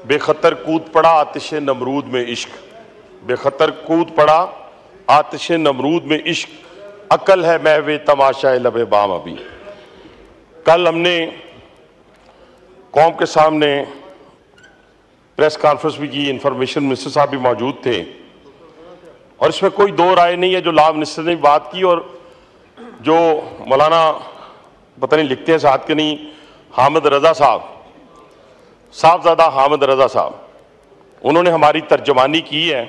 बेखतर कूद पड़ा आतिश नमरूद में इश्क, बेखतर कूद पड़ा आतिश नमरूद में इश्क, अकल है महवे तमाशा लबे बाम अभी। कल हमने कौम के सामने प्रेस कॉन्फ्रेंस भी की, इंफॉर्मेशन मिनिस्टर साहब भी मौजूद थे और इसमें कोई दो राय नहीं है। जो लॉ मिनिस्टर ने बात की और जो मौलाना पता नहीं लिखते हैं साथ के नहीं, हामिद रजा साहबजादा हामिद रजा साहब, उन्होंने हमारी तर्जमानी की है।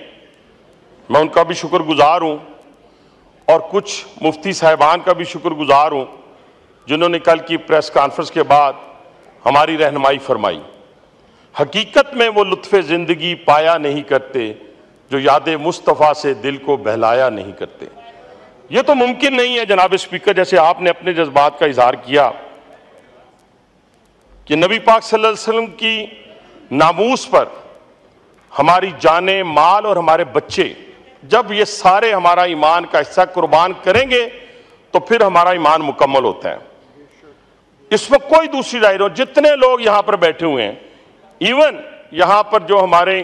मैं उनका भी शुक्रगुजार हूँ और कुछ मुफ्ती साहिबान का भी शुक्रगुजार हूँ जिन्होंने कल की प्रेस कॉन्फ्रेंस के बाद हमारी रहनुमाई फरमाई। हकीकत में वो लुत्फ़े ज़िंदगी पाया नहीं करते जो याद मुस्तफ़ा से दिल को बहलाया नहीं करते। ये तो मुमकिन नहीं है जनाब स्पीकर, जैसे आपने अपने जज्बात का इजहार किया कि नबी पाक सल्लल्लाहु अलैहि वसल्लम की नामूस पर हमारी जाने माल और हमारे बच्चे, जब ये सारे हमारा ईमान का हिस्सा कुर्बान करेंगे तो फिर हमारा ईमान मुकम्मल होता है। इसमें कोई दूसरी राय नहीं। जितने लोग यहां पर बैठे हुए हैं, इवन यहां पर जो हमारे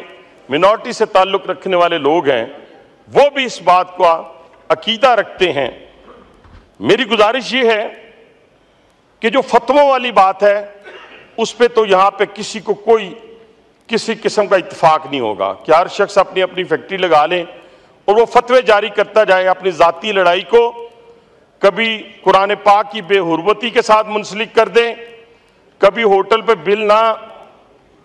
मिनॉरिटी से ताल्लुक रखने वाले लोग हैं, वो भी इस बात का अकीदा रखते हैं। मेरी गुजारिश ये है कि जो फतवों वाली बात है उस पे तो यहां पे किसी को कोई किसी किस्म का इत्तेफाक नहीं होगा कि हर शख्स अपनी अपनी फैक्ट्री लगा ले और वो फतवे जारी करता जाए, अपनी जाती लड़ाई को कभी कुरान पाक की बेहुरमती के साथ मुंसलिक कर दें, कभी होटल पे बिल ना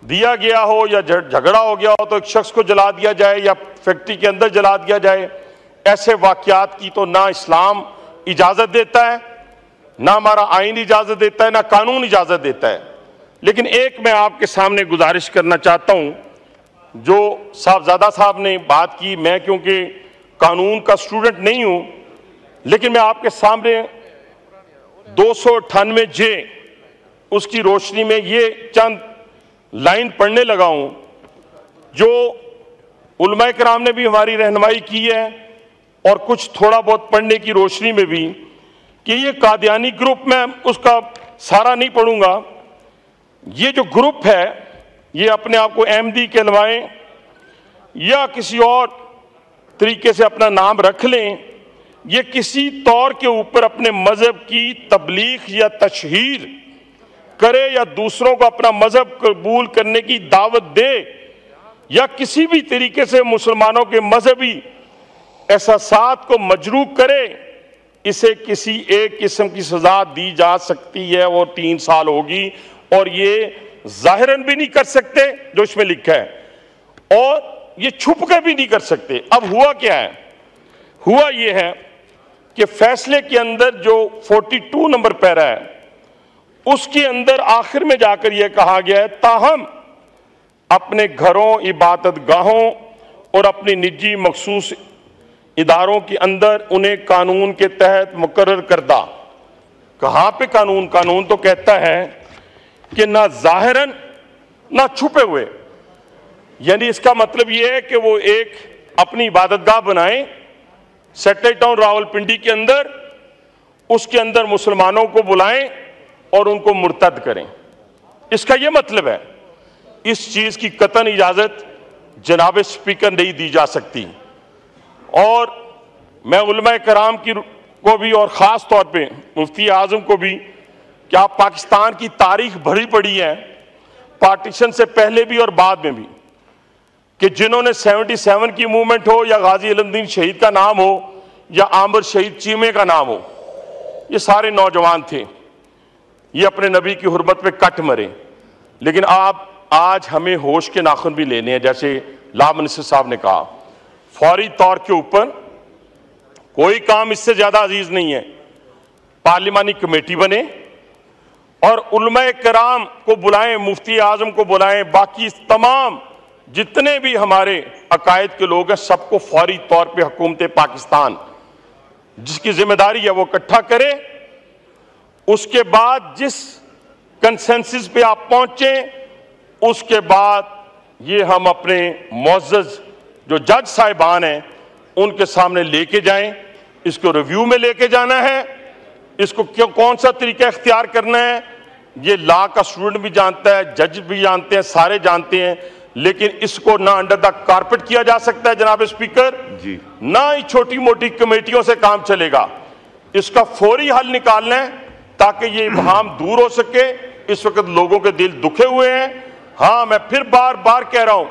दिया गया हो या झगड़ा हो गया हो तो एक शख्स को जला दिया जाए या फैक्ट्री के अंदर जला दिया जाए। ऐसे वाकयात की तो ना इस्लाम इजाज़त देता है, ना हमारा आइन इजाज़त देता है, ना कानून इजाज़त देता है। लेकिन एक मैं आपके सामने गुजारिश करना चाहता हूँ, जो साहबजादा साहब ने बात की, मैं क्योंकि कानून का स्टूडेंट नहीं हूँ, लेकिन मैं आपके सामने 298 जे उसकी रोशनी में ये चंद लाइन पढ़ने लगा हूँ जो उलमाए किराम ने भी हमारी रहनुमाई की है और कुछ थोड़ा बहुत पढ़ने की रोशनी में भी कि ये कादियानी ग्रुप, मैं उसका सारा नहीं पढ़ूंगा। ये जो ग्रुप है ये अपने आप को अहमदी कहलवाएं या किसी और तरीके से अपना नाम रख लें, ये किसी तौर के ऊपर अपने मजहब की तबलीग या तशहीर करे या दूसरों को अपना मजहब कबूल करने की दावत दे या किसी भी तरीके से मुसलमानों के मजहबी एहसासात को मजरूह करे, इसे किसी एक किस्म की सजा दी जा सकती है, वो 3 साल होगी और ये जाहिरन भी नहीं कर सकते जो इसमें लिखा है और ये छुप कर भी नहीं कर सकते। अब हुआ क्या है? हुआ ये है कि फैसले के अंदर जो 42 नंबर पैरा है उसके अंदर आखिर में जाकर यह कहा गया है, ताहम अपने घरों, इबादत गाहों और अपनी निजी मखसूस इदारों के अंदर उन्हें कानून के तहत मुकर्रर करदा। कहाँ पे कानून? कानून तो कहता है कि ना जाहिरन ना छुपे हुए, यानी इसका मतलब यह है कि वो एक अपनी इबादतगाह बनाएं सैटेलाइट टाउन रावलपिंडी के अंदर, उसके अंदर मुसलमानों को बुलाएं और उनको मुर्तद करें। इसका यह मतलब है। इस चीज की कतन इजाजत जनाब स्पीकर नहीं दी जा सकती। और मैं उलमाए कराम की को भी और ख़ास तौर पे मुफ्ती आज़म को भी कि आप पाकिस्तान की तारीख भरी पड़ी है, पार्टीशन से पहले भी और बाद में भी, कि जिन्होंने 77 की मूवमेंट हो या गाजी इल्मुद्दीन शहीद का नाम हो या आमिर शहीद चीमे का नाम हो, ये सारे नौजवान थे, ये अपने नबी की हुर्मत पे कट मरे। लेकिन आप आज हमें होश के नाखून भी लेने हैं, जैसे लॉ मिनिस्टर साहब ने कहा, फौरी तौर के ऊपर कोई काम इससे ज्यादा अजीज नहीं है। पार्लिमानी कमेटी बने और उलमाए कराम को बुलाएं, मुफ्ती आजम को बुलाएं, बाकी तमाम जितने भी हमारे अकायद के लोग हैं सबको फौरी तौर पे हुकूमत पाकिस्तान जिसकी जिम्मेदारी है वो इकट्ठा करे। उसके बाद जिस कंसेंसस पे आप पहुंचे उसके बाद ये हम अपने मुअज़्ज़ज़ जो जज साहिबान हैं उनके सामने लेके जाएं। इसको रिव्यू में लेके जाना है, इसको क्यों कौन सा तरीका इख्तियार करना है, ये लॉ का स्टूडेंट भी जानता है, जज भी जानते हैं, सारे जानते हैं, लेकिन इसको ना अंडर द कारपेट किया जा सकता है जनाब स्पीकर जी, ना ही छोटी मोटी कमेटियों से काम चलेगा। इसका फौरी हल निकालना है ताकि ये इबहम दूर हो सके। इस वक्त लोगों के दिल दुखे हुए हैं। हाँ, मैं फिर बार बार कह रहा हूं,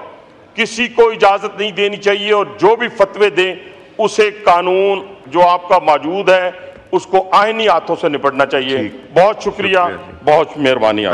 किसी को इजाजत नहीं देनी चाहिए और जो भी फतवे दें उसे कानून जो आपका मौजूद है उसको आईनी हाथों से निपटना चाहिए। बहुत शुक्रिया, बहुत मेहरबानी।